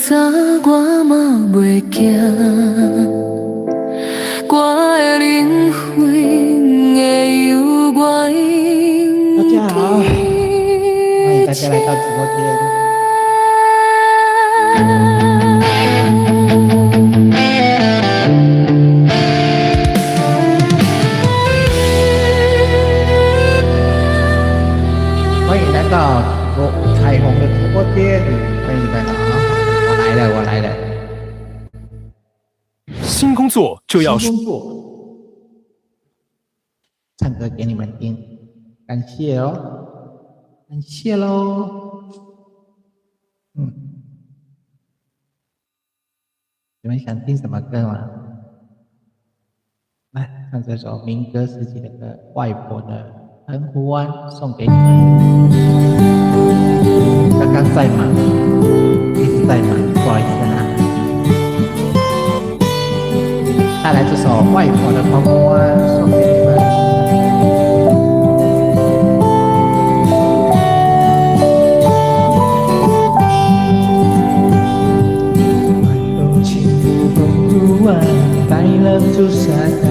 我嘛袂惊，我的灵魂会有我大家好，欢迎大家来到直播间。欢迎来到彩虹的直播间，欢迎你们啊！我来了。新工作就要新工作，唱歌给你们听，感谢哦，感谢喽。你们想听什么歌吗？来唱这首民歌时期的歌，《外婆的澎湖湾》，送给你们。刚刚在忙，一直在忙，不好意思啊。带来这首《外婆的澎湖湾》，送给你们。白浪逐沙滩，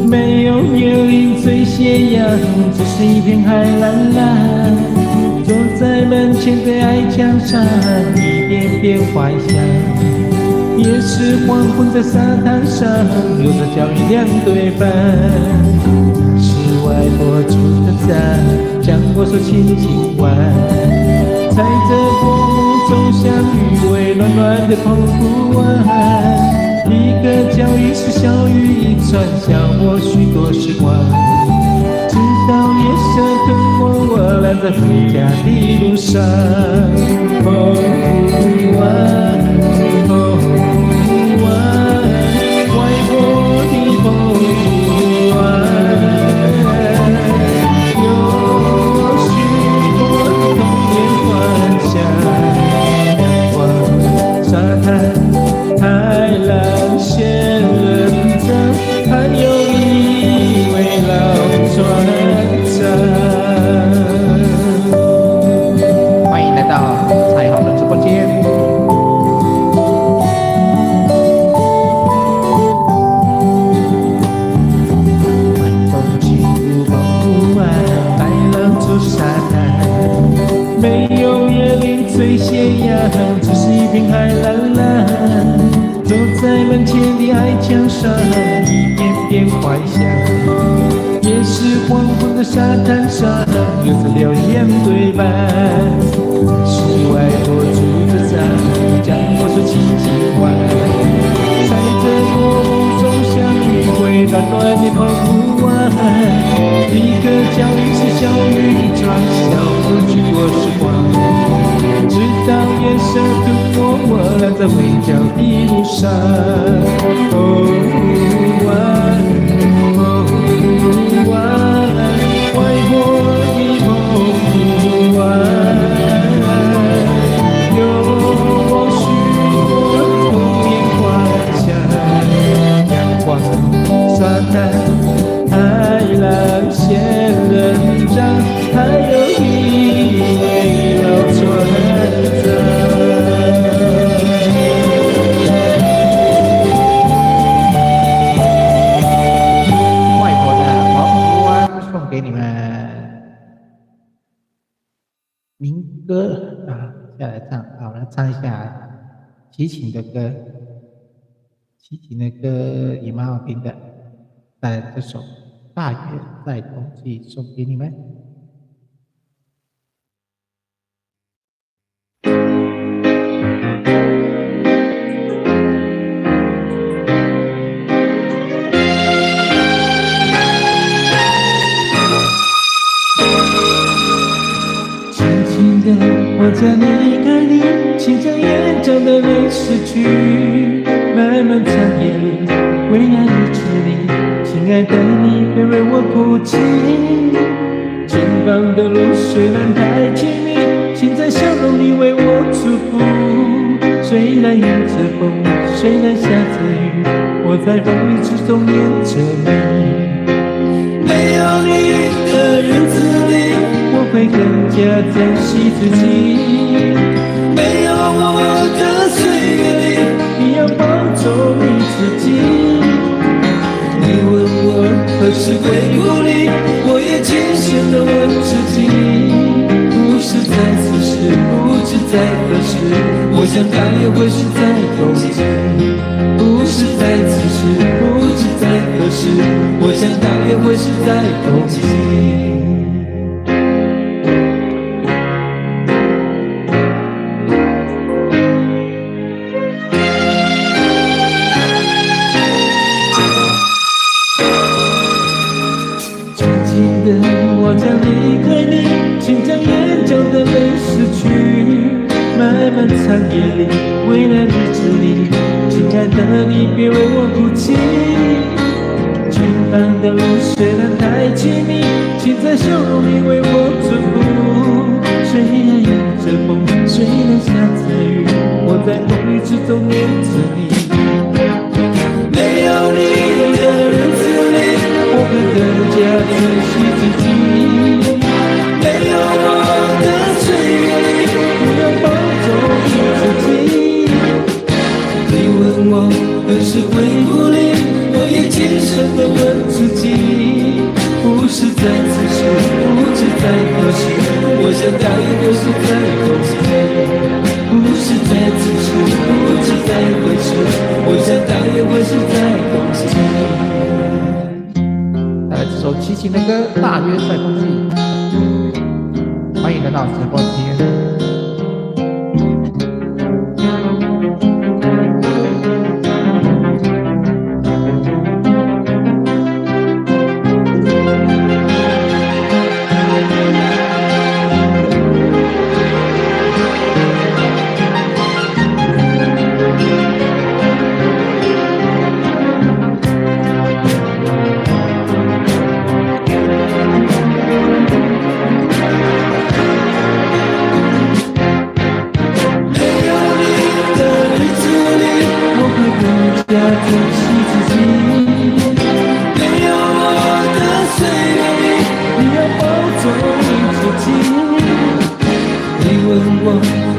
没有椰林缀斜阳，只是一片海蓝蓝。坐在门前的矮墙上，一点点怀想。也是黄昏在沙滩上，留着脚印两对半。是外婆煮的饭，将我手轻轻挽，踩着薄暮中相遇，为暖暖的澎湖湾。一个脚印是小雨一串，笑我许多时光。直到夜色吞没我俩在回家的路上。澎湖湾，澎湖湾，外婆的澎湖湾，有许多童年幻想。阳光沙滩，海浪仙人掌，还有一位老船长。欢迎来到彩虹的直播间。晚风轻拂澎湖湾，白浪逐沙滩，没有椰林缀斜阳，只是一片海蓝蓝。坐在门前的矮墙上，一点点怀想。也是黄昏的沙滩上，留着聊两对半。是外婆煮的饭，将我手轻轻挽，踩着薄雾中相遇，回暖暖的澎湖湾。一个脚印是小雨一场，笑过许多时光。直到夜色吞没我俩在回家的路上。澎湖湾，澎湖湾，外婆的澎湖湾，有我许多童年幻想。阳光沙滩，海浪仙人掌，还有一位老船。外婆的澎湖湾送给你们民歌啊，下来唱，好，来唱一下齐秦的歌，齐秦的歌也蛮好听的，带来这首《大约在冬季》送给你们。我将你看你，请将眼角的泪拭去，漫漫长夜里，微凉日子里，亲爱的你别为我哭泣。前方的路虽然太亲密，请在笑容里为我祝福。虽然迎着风，虽然下着雨，我在风雨之中念着你。没有你的日子里，我会更加珍惜自己。没有我的岁月里，你要保重你自己。你问我何时会故里，我也谨慎地问自己。不是在此时，不知在何时，我想大约会是在冬季。不是在此时，不知在何时，我想大约会是在冬季。我将离开你，请将眼角的泪拭去。漫漫长夜里，未来日子里，亲爱的你别为我哭泣。前方的路虽然太凄迷，请在笑容里为我祝福。虽然迎着风，虽然下着雨，我在风雨之中念着你。没有你的日子里，我会更加珍惜自己。没有我的岁月里，你要保重你自己。你问我何时会故里，我也谨慎地问自己。不是在此时，不知在何时，我想大约会是在冬季。不是在此时，不知在何时，我想大约会是在冬季。带来这首齐秦的歌《大约在冬季》，欢迎来到直播间。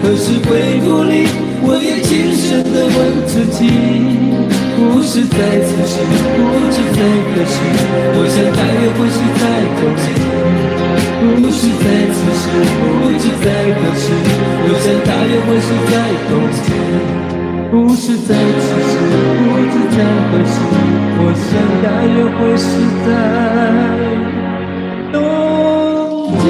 何时会故里，我也谨慎地问自己。不是在此时，不知在何时，我想大约会是在冬季。不是在此时，不知在何时，我想大约会是在冬季。不是在此时，不知在何时，我想大约会是在冬季。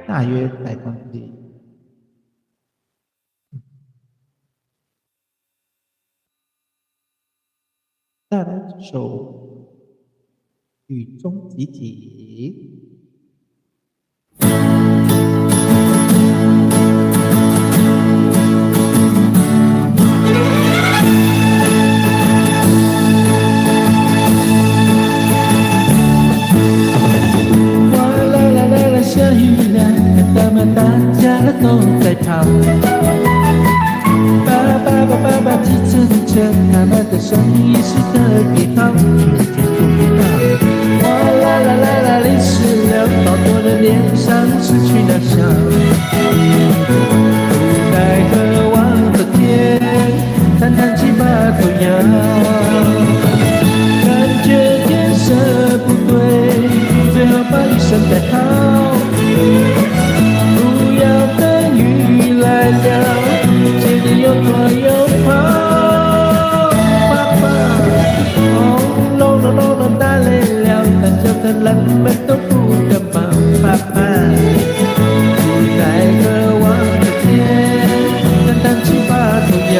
大约在冬季。再来这首《雨中集锦》。下雨了，看到吗？大家都在逃。爸，计程车，他们的声音是特别好，听见不知道。哗啦啦啦啦，淋湿了，好多人脸上失去了笑。无奈何望着天，弹弹琴把头摇，感觉天色不对，最好把雨伞带好。不要等雨来了，接着又躲又跑。爸爸，哦，隆，打累了，但叫的人们都不感冒。爸爸，无奈何望着天，弹弹琴把头摇。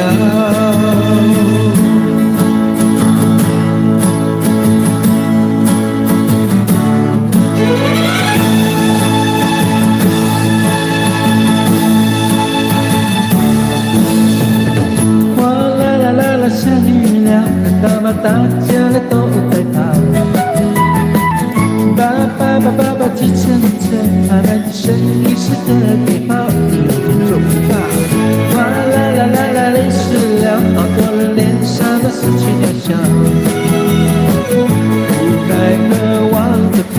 下雨了，看到吗？大家都在跑。爸，计程车，他们的声音是特别好，听见就不怕。哗啦啦，淋湿了，好多人脸上都失去了笑。无奈何望着天，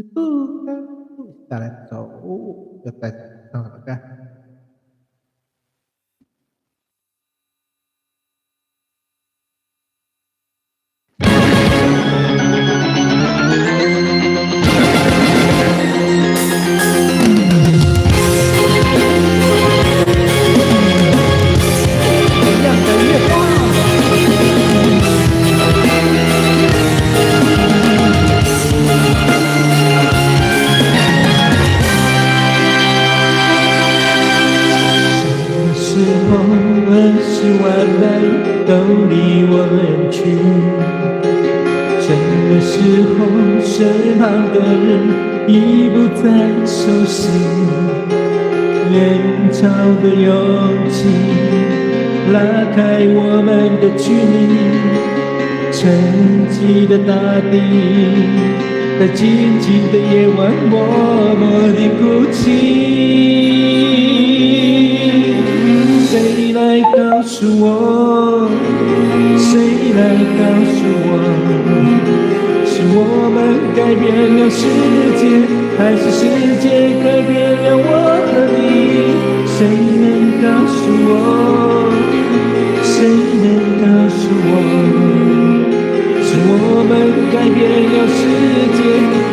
不甘。再来一首，要再唱什么歌？一样的月光。时候20万人都离我远去，什么时候身旁的人已不再熟悉？人潮的拥挤拉开我们的距离，沉寂的大地在静静的夜晚默默地哭泣。谁来告诉我？谁来告诉我？是我们改变了世界，还是世界改变了我和你？谁能告诉我？谁能告诉我？是我们改变了世界，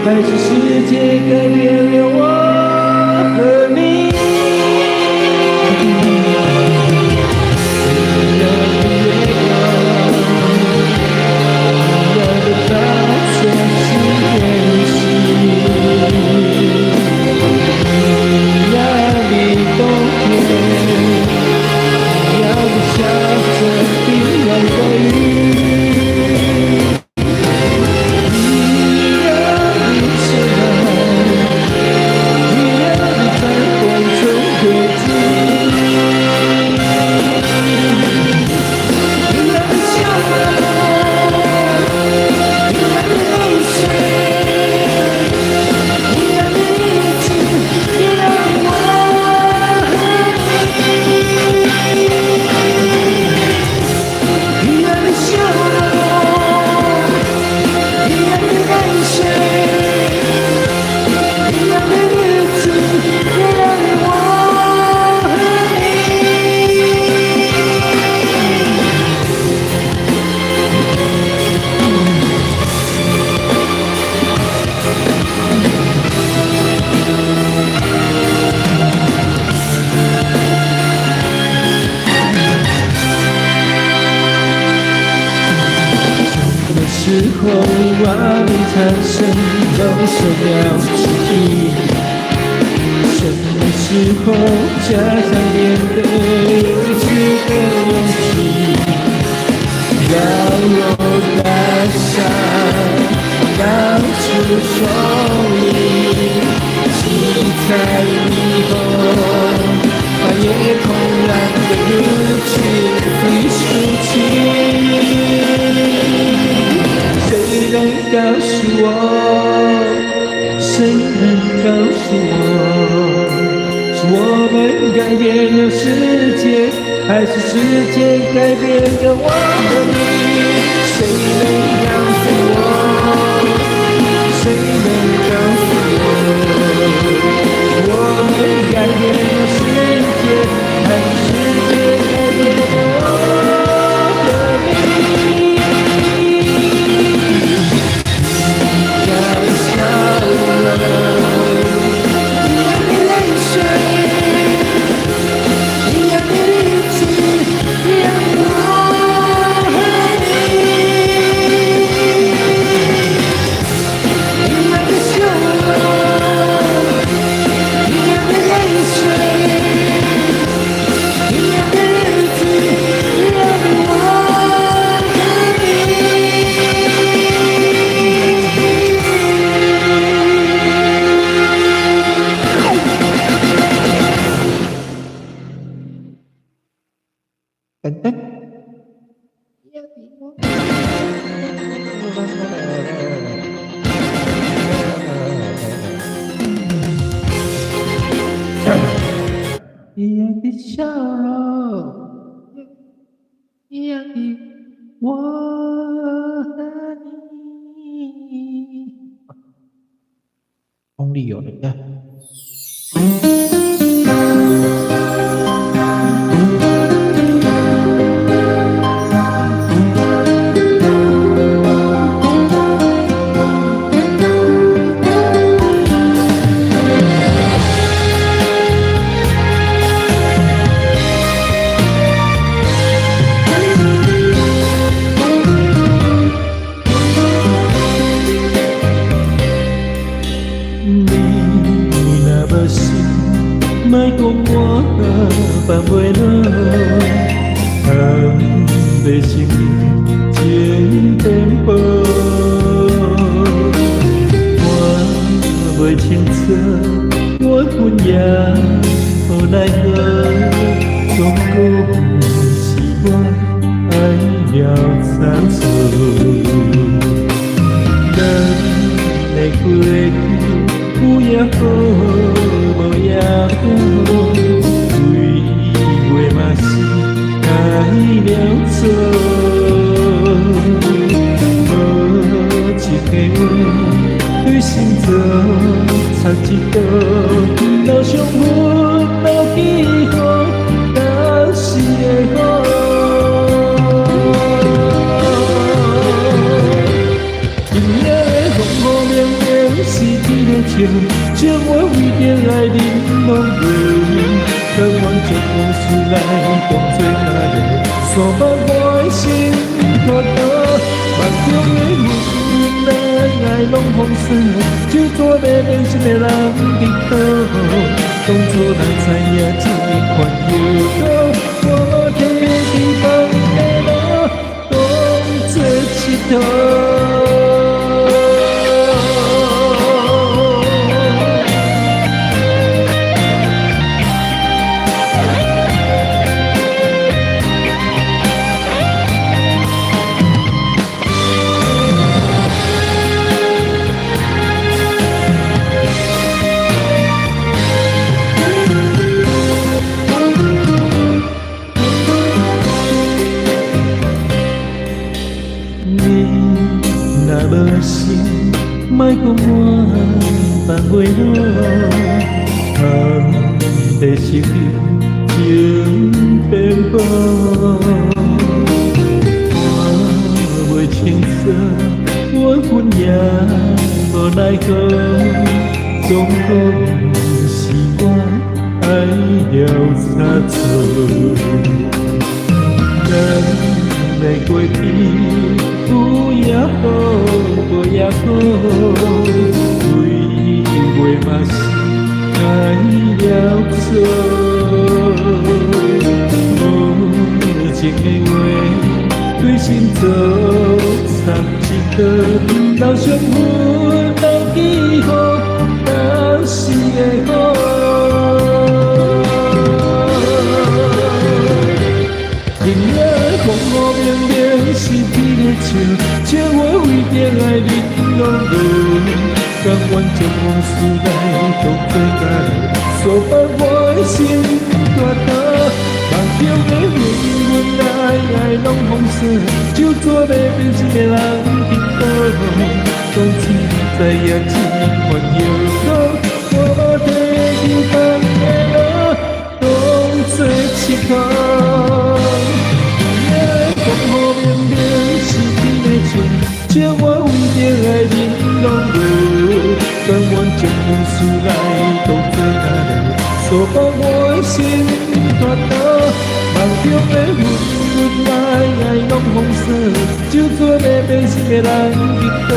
还是世界改变了我和你？时候我们产生动手了记忆，什么时候加上变得有趣的勇气？高楼大厦到处说明，七彩霓虹把夜空染得如此的抒情。谁能告诉我？谁能告诉我？是我们改变了世界，还是世界改变了我和你？谁能告诉我？谁能告诉我？我们改变了世界，还是世界改变了我和你？一样的笑容，一样的我和你。风里有人的。莫讲我放袂落，含在心情颠簸。我袂清楚，我恨也无奈何，总讲是我爱了差错。咱的过去有也好。无也好，对话嘛是爱了错。无一个话对心做插一刀，留伤痕留记号，但是会好。今夜的风雨绵绵是天的笑。将我为着爱人拢落，甘愿将往事来当作那个，散发我的心拖倒。梦中的阮咱爱拢风沙，就怎要变心的人伫倒？当初哪知影这款忧愁，我提起放下路，当作佚佗。无心，莫讲我放袂落，含在心情颠簸。我袂清楚，我恨也无奈何，总讲是我爱了差错。咱的过去。有也好，无也好，对话嘛是爱了错。无情的话对心做插一刀，留伤痕留记号，但是会好。今夜风雨绵绵是天的笑，将我为着爱人拢落，甘愿将往事来当作假的，散发我的心大刀。梦中的阮爱拢风沙，就怎要变心的人伫倒？当初知影这款忧愁，我提起放下路，当作佚佗。风雨绵绵是天的笑，将我为着爱人拢落，甘愿将往事来当作假的，散发我的心大刀。梦中的阮爱拢风沙，就怎要变心的人伫倒？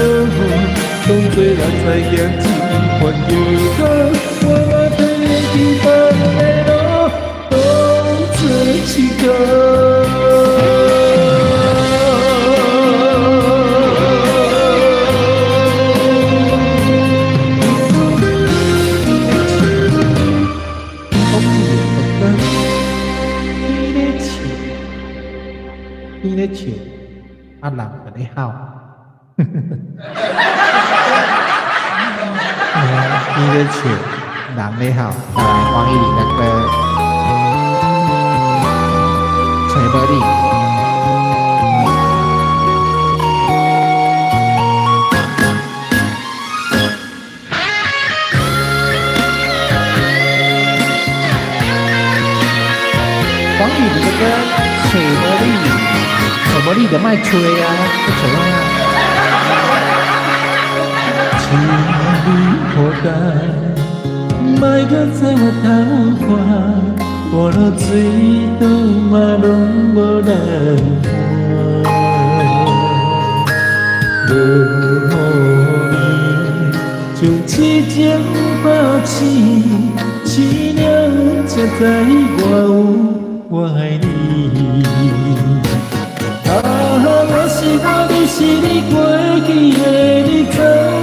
当作人知影这款忧愁，我提起放下路，当作佚佗。天咧笑，啊人就咧哭。天咧笑，人咧哭。来，黄一里的歌，吹玻璃。个找无你，找无你就莫找啊，不找啊。请你负担，莫搁在我头看，我落水倒嘛拢无人看，无予你将痴情放弃，凄凉才知我爱你。啊，我是我，你是你，过去的你走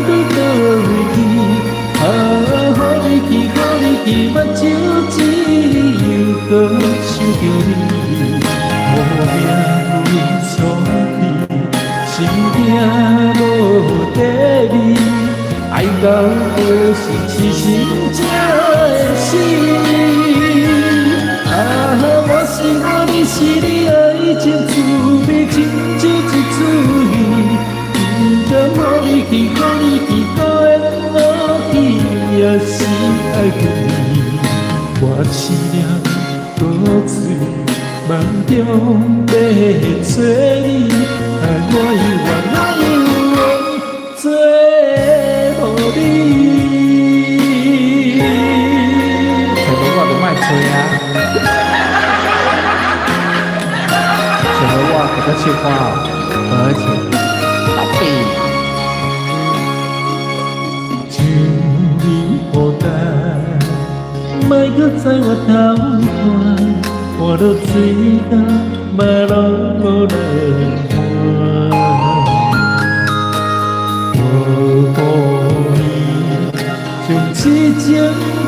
到倒位去？啊，予你去，予你去，目睭一又搁想着你，无名为错你，心惊无地理，爱到何时痴心才会死？啊，我是我，你是你，爱情滋味亲像一出戏，不甘予你去，予你去，搁缘落去，也是爱你。我思念搁水梦中要找你，我又做无你。找无我就莫找啊！找无我就搁唱歌，而且宝贝，请你负担，莫搁在我头看，我落水干嘛拢无人看。我予你将痴情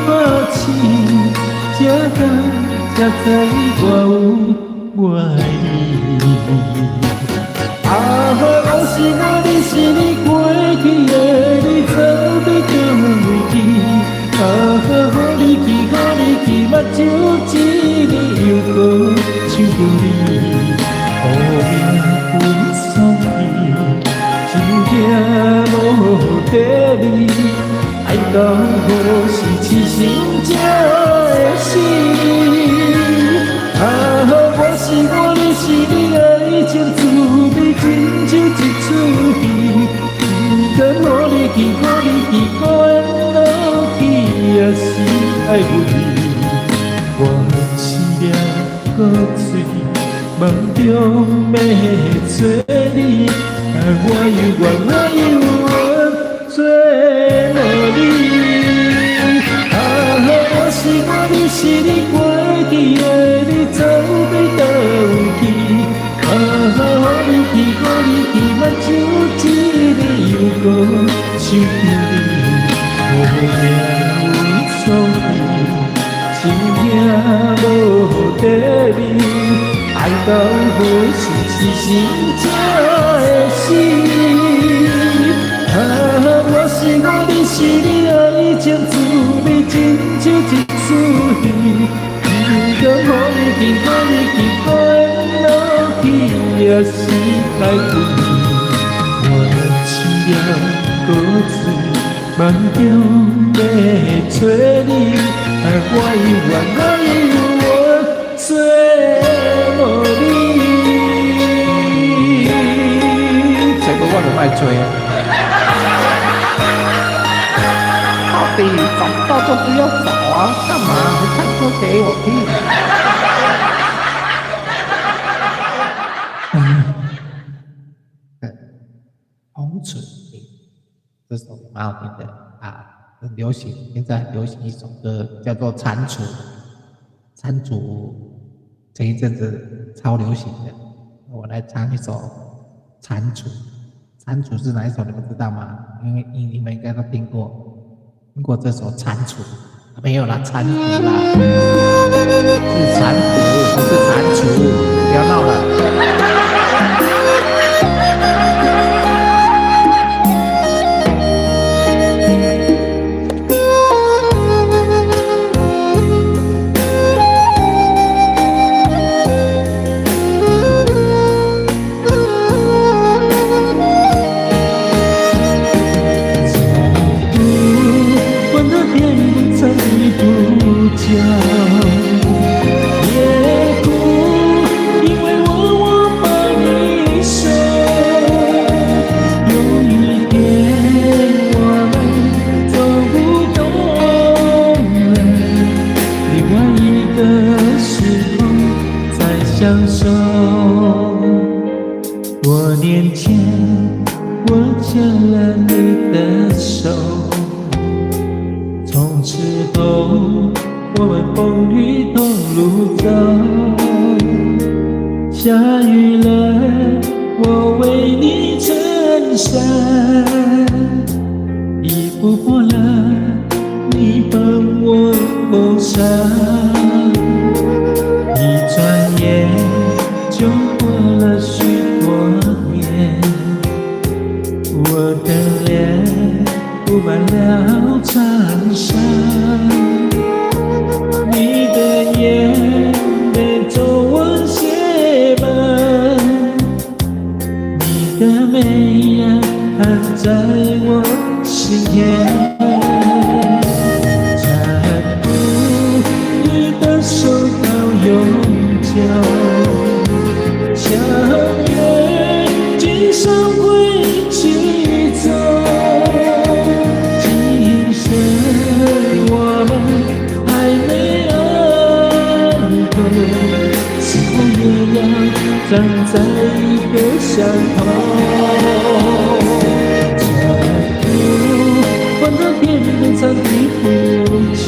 放弃，才知我爱你。啊，我是我，你是你，过去的你走到倒位去？啊，予你去，予你去，目睭一日又搁想着你，无名分丧气，心惊无地理，爱到何时痴心才会死？啊，我是我，你是你，爱情滋味亲像一出戏，不甘予你去，予你去，搁缘落去，也是爱你。我思念搁水梦中要找你，我又怨做无你。啊，我是我，你是你，过去的你走到倒位去？啊，予你去，予你去，目睭一日又搁想着你，无名为错你，心惊无地理，爱到何时痴心才会死？啊，我是我，你是你，爱情滋味亲像一出戏，不甘予你去，予你去，搁缘落去，也是爱你。我思念搁水梦中要找你，我又做无你。这个我就莫做啊！到底找不到就不要找啊！干嘛？你唱歌给我听。红唇这首蛮好听的啊，很流行。现在很流行一首歌叫做《蟾蜍》，蟾蜍这一阵子超流行的。我来唱一首《蟾蜍》。蟾蜍是哪一首？你们知道吗？因为你们应该都听过这首《蟾蜍》。没有啦，蟾蜍啦，是蟾蜍，不是蟾蜍，不要闹了。夜哭了你的手，从此后我们风雨同路走。下雨了，我为你撑伞；衣服破了，你帮我缝上。一转眼就过了许多年，我的脸布满了沧桑，你的眼被皱纹写满，你的眉眼含在我心田。搀扶你的手到永久，相约今生会一起走。今生我们还没爱够，是否也要站在一个山头？搀扶换到天边长地不久，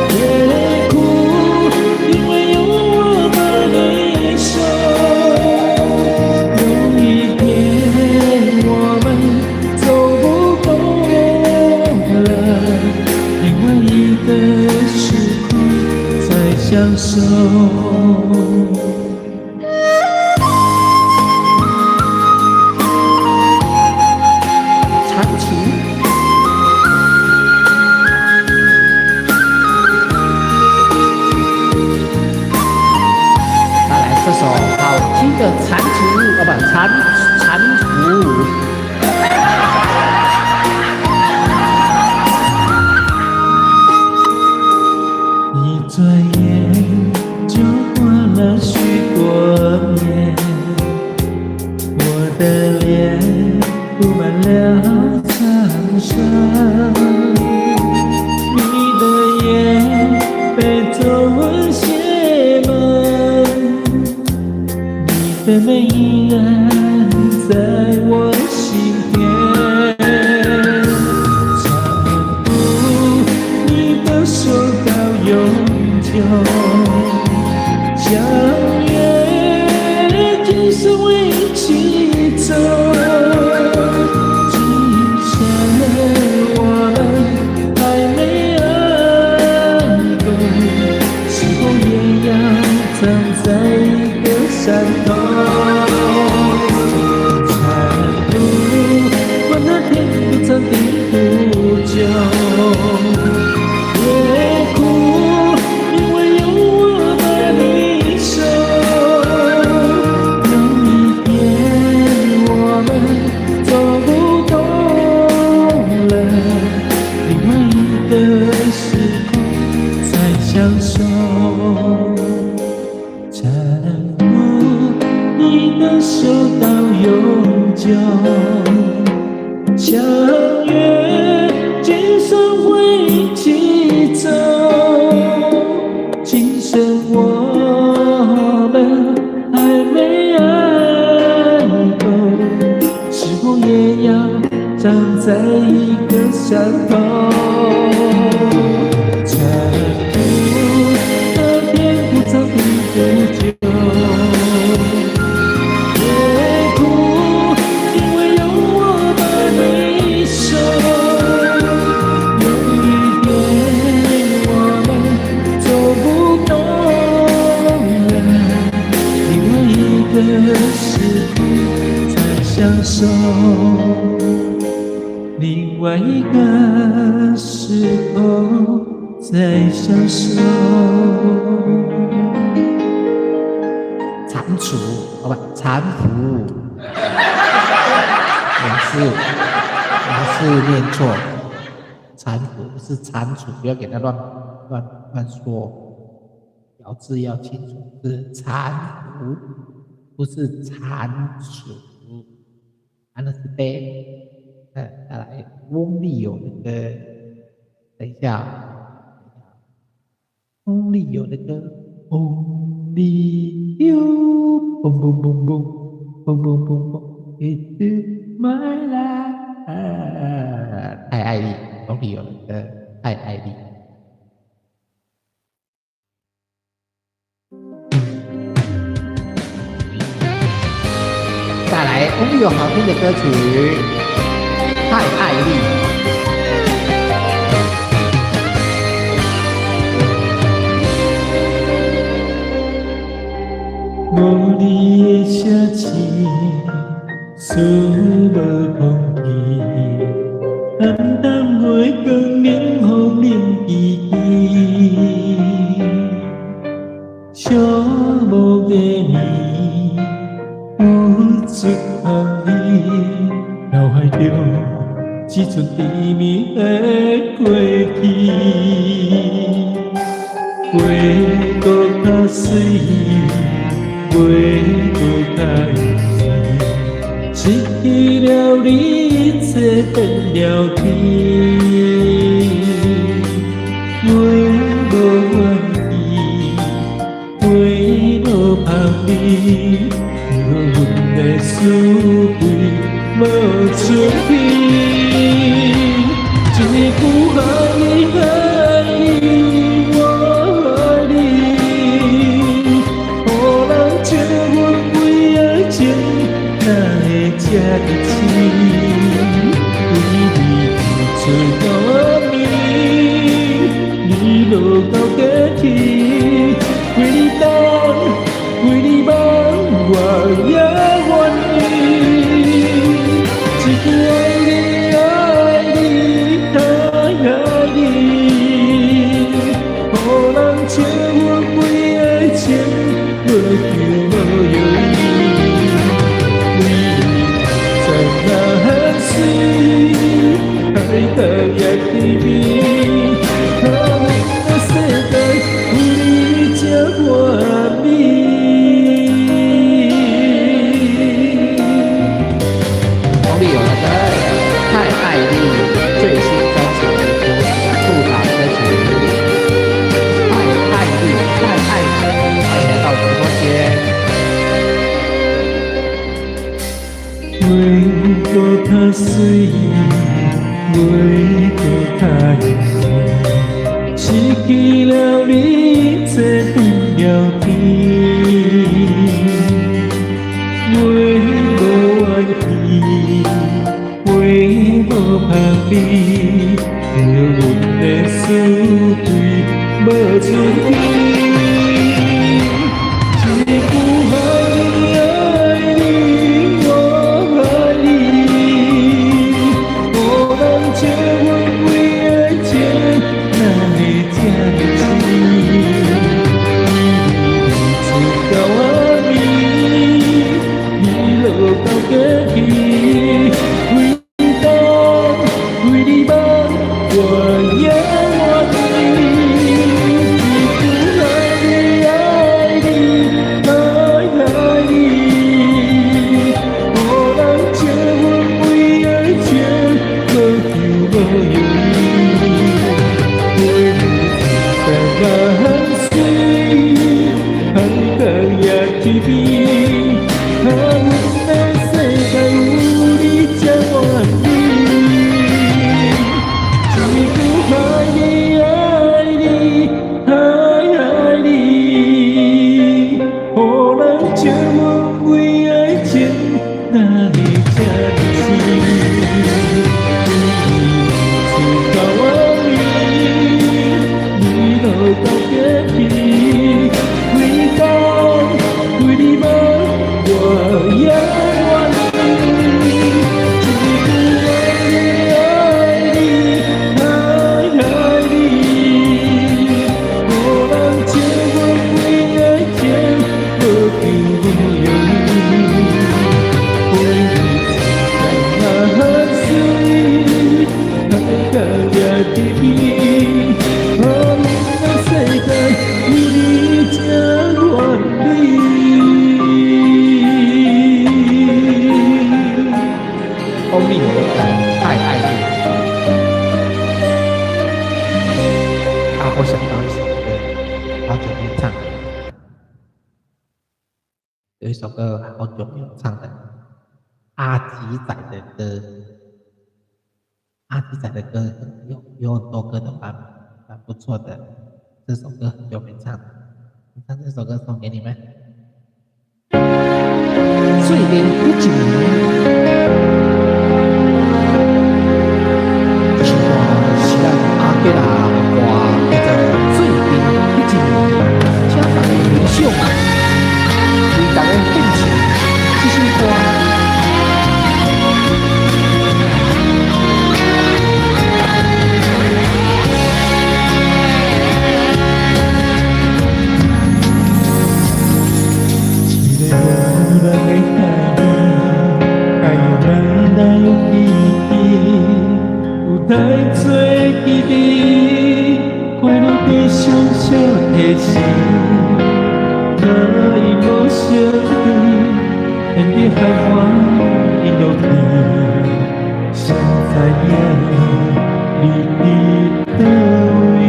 别哭，因为有我把你守。有一天我们走不动了，另外一个时空再相守。这首好听的蟾蜍，蟾蜍。一转眼就过了许多年，我的脸布满了沧桑，你的眼被皱纹写满，你的眉眼在我心田。搀扶你的手到永久，相约今生会一起走。今生我们还没爱够，是否也要站在一个山头？搀扶管那天不长地不久，别哭，因为有我把你守。有一天我们走不动了，另外一个时空再相守。搀扶你的手到永久，相约今生会一起走。今生我们还没爱够，是否也要站在一个山头？搀扶那天不长地不久，别哭，因为有我把你守。有一天我们走不动了，另外一个时空再相守，另外一个时空再相守。蟾蜍，哦不，蟾蜍。我是念错，蟾蜍不是蟾蜍，不要给他乱说，咬字要清楚，是蟾蜍，不是蟾蜍。那是对。再来，翁立友的歌，等一下，翁立友的歌，Only you，嘣嘣嘣嘣，嘣嘣嘣嘣，一直。My life，爱爱你，王力宏的爱爱你。再来，我们有好听的歌曲《太爱你》。无你的声声，思无空气，淡淡月光冷风冷依依，寂寞的暝，有一项你，脑海中只剩甜蜜的过去，过搁较水。袂搁较容易，失去了你，一切变了天。袂无怨气，袂无旁边，让阮的思维无出去。一句爱你爱你，我爱你。笑阮为爱情，哪会这么深？为你付出到暝，你落到过去，为你等，为你梦，我也愿意。一句爱你爱你爱你，予人笑阮为爱情。无求无有意，为你在那水，海角也甜蜜，可我世界有你才完美。王力宏的歌《太爱你》最新专辑出版歌曲。到直播间。月搁较水，月搁较圆，失去了你，一切变了天。月无怨气，月无旁边，让阮的思维无出去。有一首歌好久没有唱了，阿吉仔的歌，阿吉仔的歌有很多歌都蛮不错的，这首歌很久没唱了，我唱这首歌送给你们。最近有一年，是是咱阿吉啊歌叫做最近有一年，请大家欣赏，为大家献唱这首歌。带做记忆，快乐的小小的心，可以无相对，天地海花已落地，谁知影你伫倒位？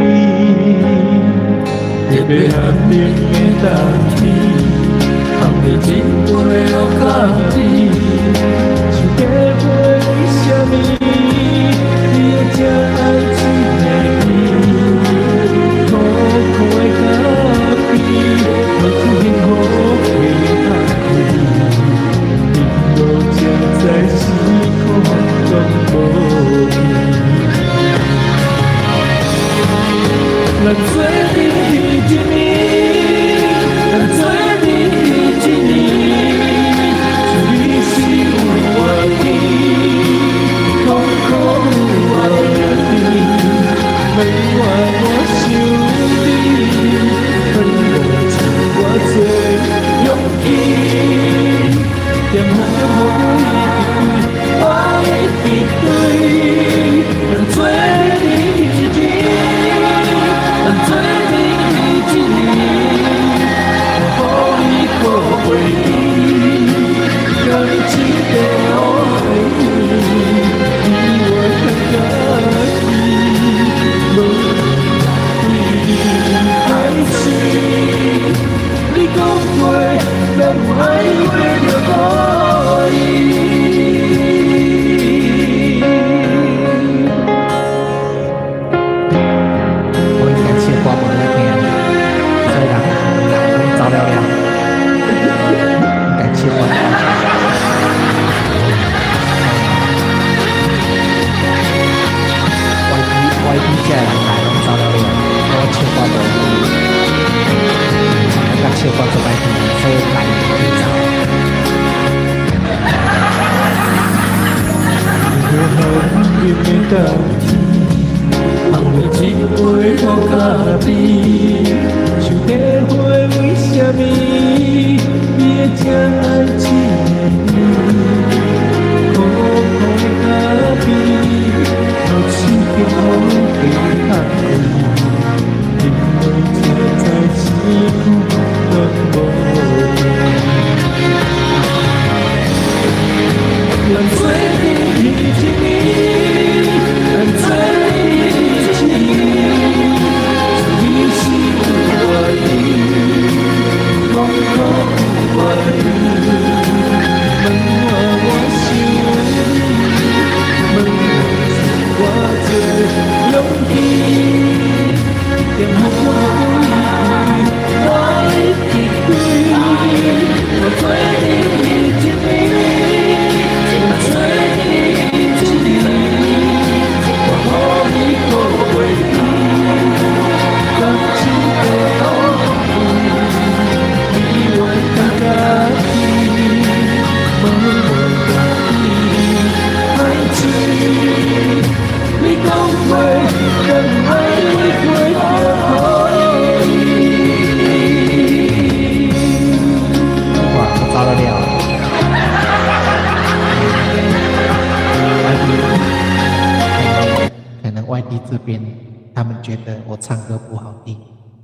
特别暗暝的冬天，放你一杯黑咖啡，想嫁袂为什么？这爱情的你，苦苦的咖啡，我只幸福的咖啡，你我正在时空中无咱做你一年，咱做你一年，随时有我的，苦苦。每晚我想你，分我尽我最勇气，点红我一对，咱做你一年，咱做你一年，我予你可回忆，让你记得我你我很爱。爱情，你讲过，咱爱为着可以。我应该先关门来听，所以人来拢走了了，应该先关门。YT 这人来拢走了了，我唱歌无去，我甲唱歌做歹听，所以来去走。雨后阴暝的冬天，放你一杯黑咖啡，想嫁会为什么？你会这爱情的你，苦苦的咖啡。我只幸福的咖啡，因为这在时空的无咱做你一年，咱做你一年，随时有我你，空空有我你，问我想你，问我最勇气，点红我一对，我做你一年，我做你一年，我予你可回忆，感情的后你我很家己，默默的你，爱情。你讲过，咱爱为过着可以。哇，我走了了。可能外地这边他们觉得我唱歌不好听，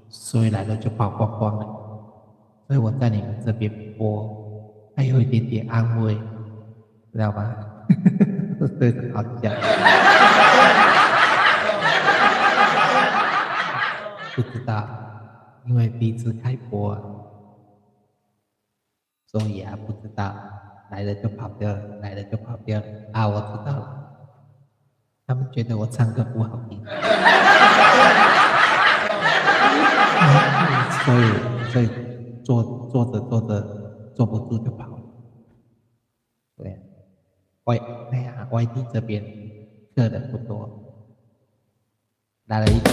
所以来了就跑光光了。所以我在你们这边播，还有一点点安慰，知道吗？对，好笑。不知道，因为第一次开播，所以不知道。来了就跑掉了，来了就跑掉了啊！我知道了，他们觉得我唱歌不好听，所以坐着坐不住就跑了。对，外地这边客人不多，来了一个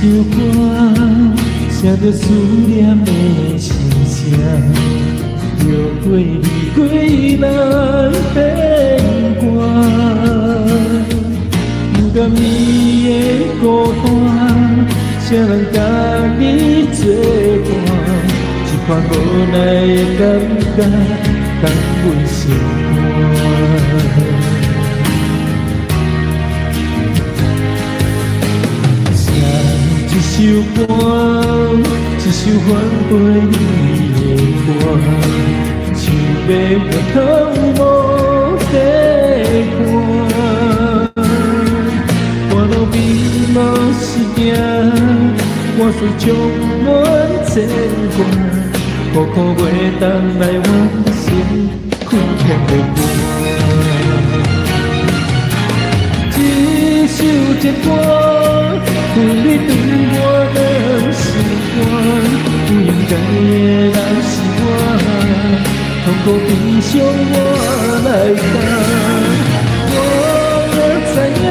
首歌，写着思念的心声，摇过你过来变卦，不甘你的孤单，谁人甲你作伴？一款无奈的感觉，放阮心肝。一首歌，一首翻飞你的歌，像要回头无地看。半路边无时行，我虽充满牵挂，苦苦袂当来完成亏欠的歌。一首情歌。有你对我的心肝，不应该的人是我，痛苦悲伤我来担。我知影，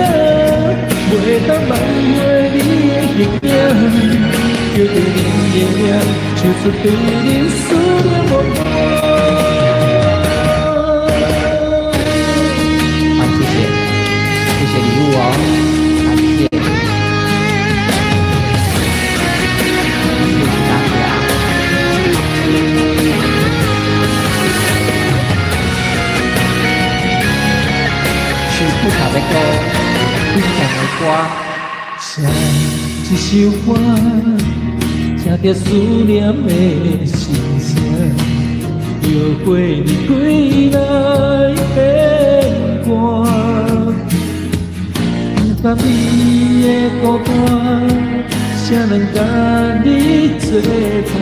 袂当挽回你的形影，叫着你的名，唱出对你思念无端。好，谢谢礼物哦。不卡的歌，不卡的歌，写一首歌，写着思念的心声，摇过你归来变卦，不甘你的孤单，谁人甲你作伴？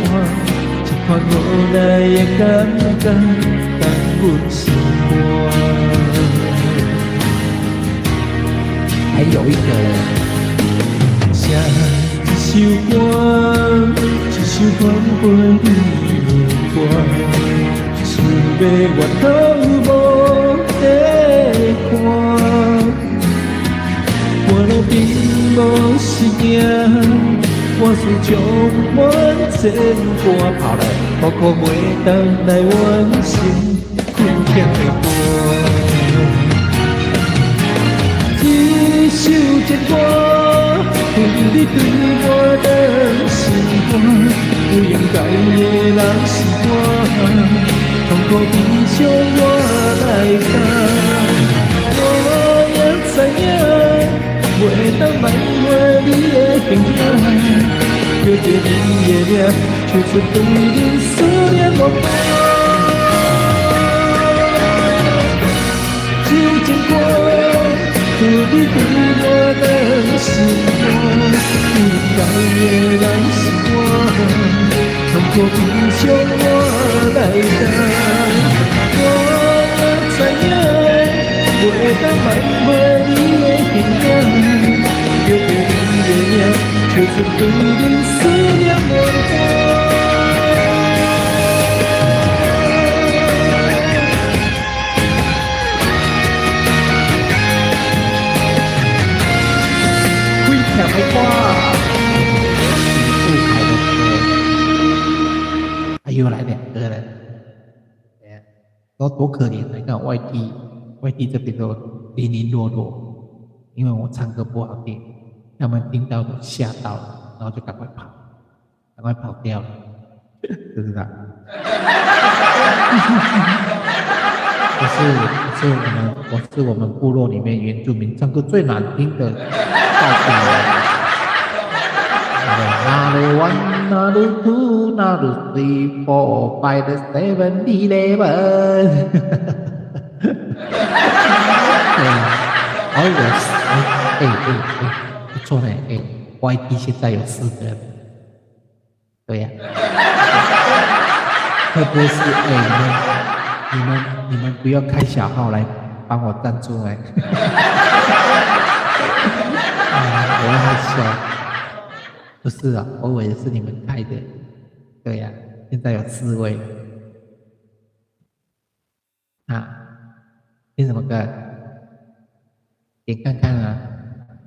一款无奈的感觉，放阮心肝。还有一个写一首歌，一首翻飞你的歌，想要回头无地看。半路边无时行，我虽充满牵挂，跑来苦苦袂当来完成亏欠的歌。一首情歌，有你对我的心肝，不应该的人是我，痛苦悲伤我来担。我也知影，袂当挽回你的形影，叫着你的名，唱出对你思念无端。一首情歌。有你对我的心肝，不应该的人是我，痛苦悲伤我来担。我知影，袂当挽回你的形影，叫着你的名，唱出对你思念无端。想没挂，不开的歌，还有来2个人，多可怜！你看外地这边都零零落落，因为我唱歌不好听，他们听到都吓到了，然后就赶快跑掉了，是不是啊？我是我们部落里面原住民唱歌最难听的道士人。那鲁 one， 那鲁 two， 那鲁 three four five seven eleven。不错呢，YT 现在有4个人，对呀、会不会是你们不要开小号来帮我赞助哎，我会害羞，不是啊，我以为是你们开的，对呀、现在有4位，听什么歌？点看看啊，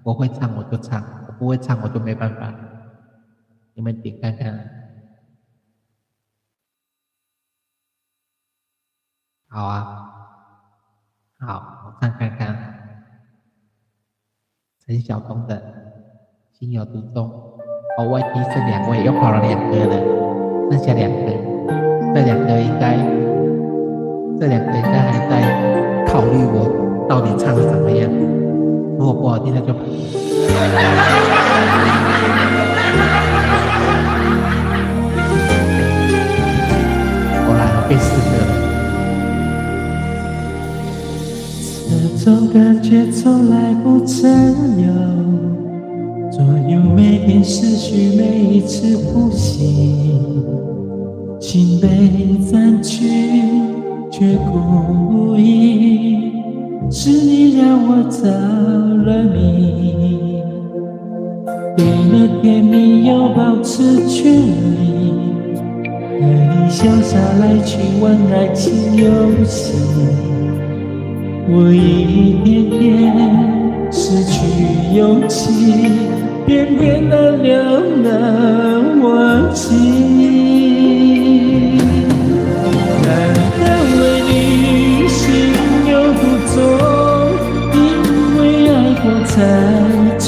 我会唱我就唱，我不会唱我就没办法，你们点看看啊。好啊，好，我唱看看。陈晓东的《心有独钟》，YT 剩2位，又跑了2个了，剩下2个，这2个应该还在考虑我到底唱的怎么样。如果不好听，那就我来了，变4个了。这种感觉从来不曾有，左右每天思绪，每一次呼吸，心被占据，却故意。是你让我着了迷，给了甜蜜又保持距离，和你潇洒来去玩爱情游戏。我一点点失去勇气，偏偏难了难忘记。难道为你心有独钟，因为爱过才知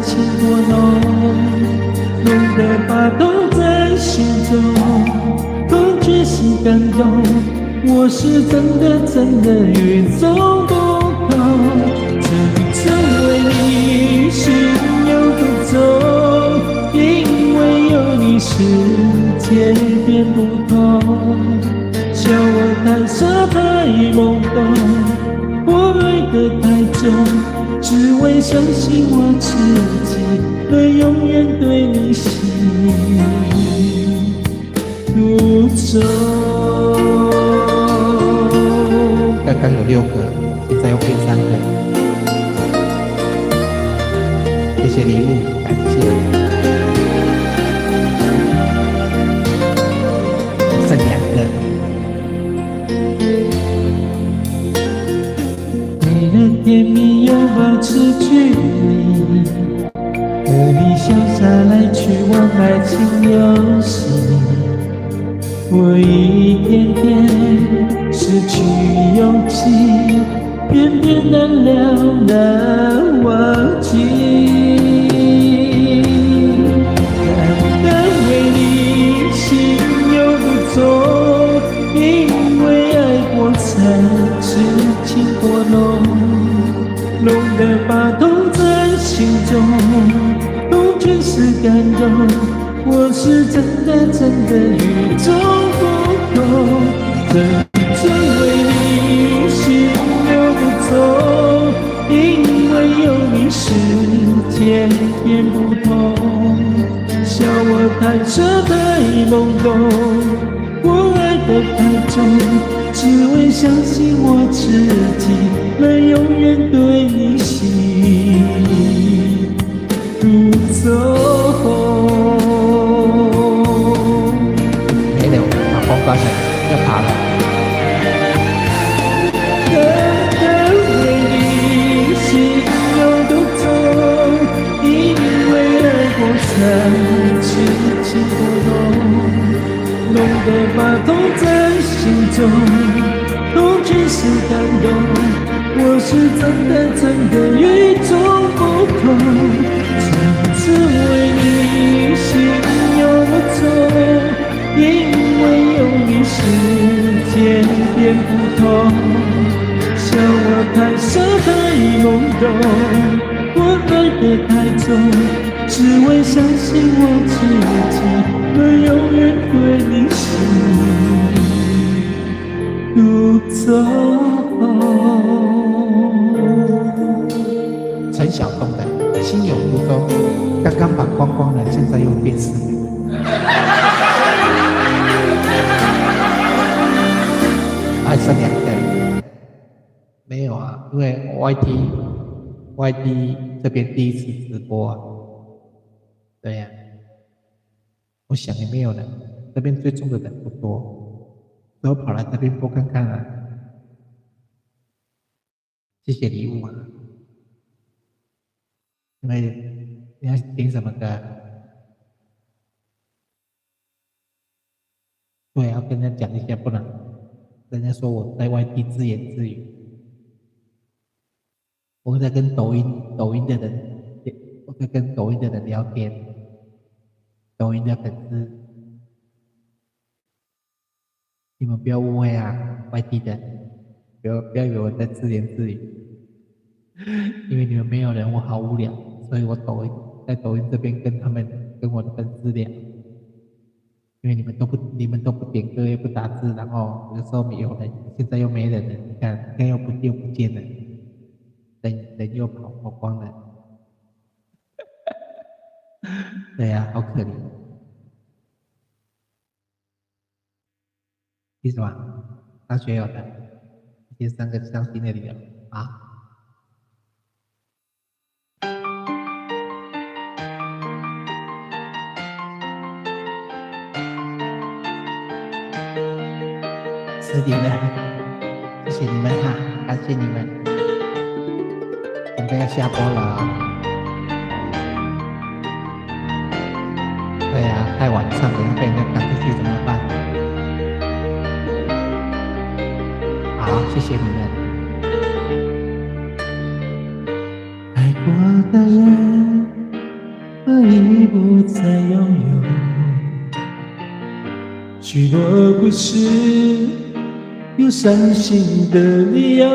情过浓，浓得把痛在心中，痛却是感动。我是真的与众不同，真为你心有独钟，因为有你世界变不同。笑我太傻太懵懂，我爱得太重，只为相信我自己能永远对你心独钟。刚刚有6个，现在又变3个，谢谢礼物，感谢。剩2个。为了甜蜜又保持距离，和你潇洒来去玩爱情游戏。我一点点失去勇气，偏偏难了难忘记。但为你心有独钟，因为爱过才知情过浓，浓得把痛在心中，痛却是感动。我是真的与众不同，真为你心有独钟，因为有你世界变不同。笑我太傻太懵懂，我爱得太重，只为相信我自己能永远对你心独钟。公关的要爬了。为你心有独钟，因为爱过才知情过浓，浓得把痛在心中，痛却是感动。我是真的与众不同，只为你心有独钟，因为有你世界变不同。我爱得太重，只为相信我自己能永远对你心独走。陈晓东的《心有独钟》，刚刚把光光了，现在又变失明。还剩2个，没有啊，因为 YT 这边第一次直播啊，对呀、我想也没有人，这边追踪的人不多，所以我跑来这边播看看啊。谢谢礼物啊，因为你要听什么歌？对，要跟人家讲一下，不然人家说我在外地自言自语。我在跟抖音的人，我在跟抖音的人聊天，抖音的粉丝，你们不要误会啊，外地的，不要以为我在自言自语，因为你们没有人，我好无聊，所以我在抖音这边跟我的粉丝聊。因为你们都不点歌，也不打字，然后有时候有人，现在又没人了，你看又不见了，人又跑光了，对呀、好可怜。为什么？大学有的，第3个相信那里有啊。10点了，谢谢你们哈，感谢你们，准备要下播了啊。对呀、太晚上，等下被人家赶出去怎么办？好，谢谢你们。爱过的人，可以不再拥有许多故事。有伤心的理由，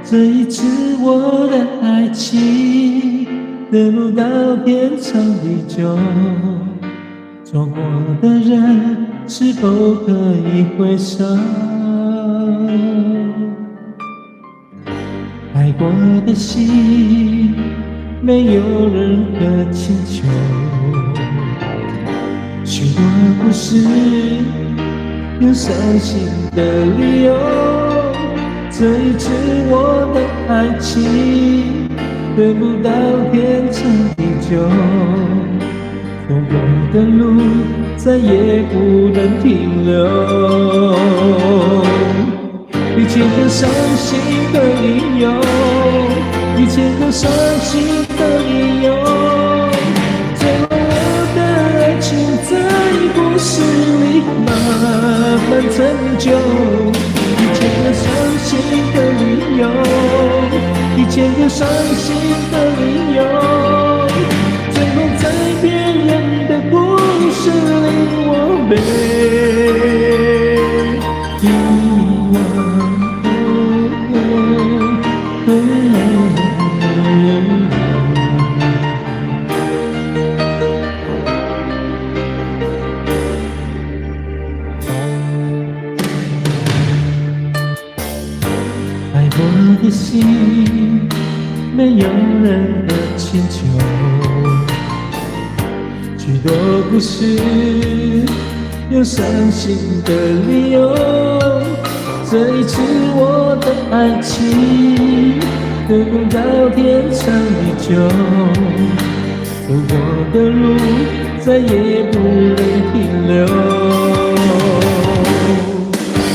这一次我的爱情得不到天长地久。错过的人是否可以回首？爱过的心没有任何请求，许多故事有伤心的理由，这一次我的爱情得不到天长地久。走过的路再也不能停留，一千个伤心的理由，一千个伤心的理由，最后我的爱情在故事里慢慢成就。一千个伤心的理由，一千个伤心的理由，最后在别人的故事里我被遗忘。爱过的心没有人的请求，许多故事有伤心的理由，这一次我的爱情得不到天长地久。走过的路再也不能停留，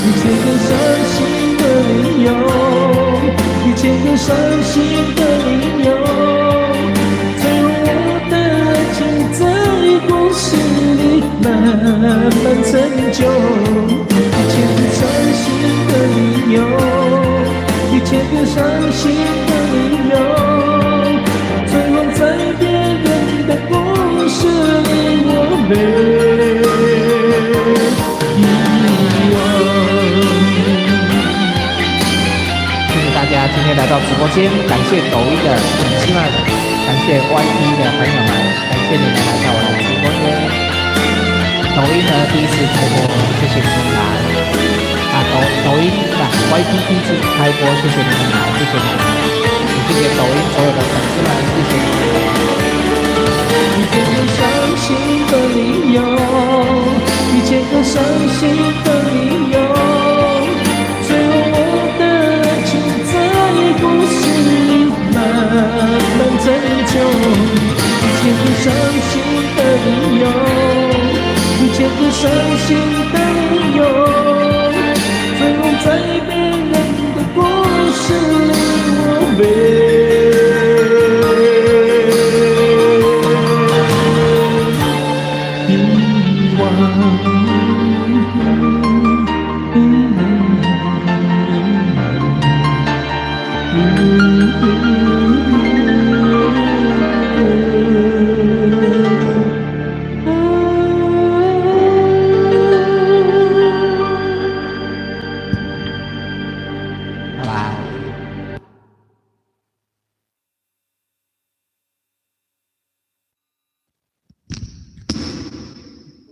一千个伤心的理由，一千个伤心的理由，最后我的爱情在故事里慢慢成就。一千个伤心的理由，一千个伤心的理由，最后在别人的故事里我被遗忘。谢谢大家今今天来到直播间，感谢抖音的粉丝们，感谢 YT 的朋友们，感谢你们来到我的直播间。抖音呢第一次开播，谢谢你们来。抖音YT 第一次开播，谢谢你们来，谢谢你们，也谢谢抖音所有的粉丝们，谢谢你们。一千个伤心的理由，一千个伤心的理由，最后我的爱情在故事里慢慢成就。一千个伤心的理由，一千个伤心的理由。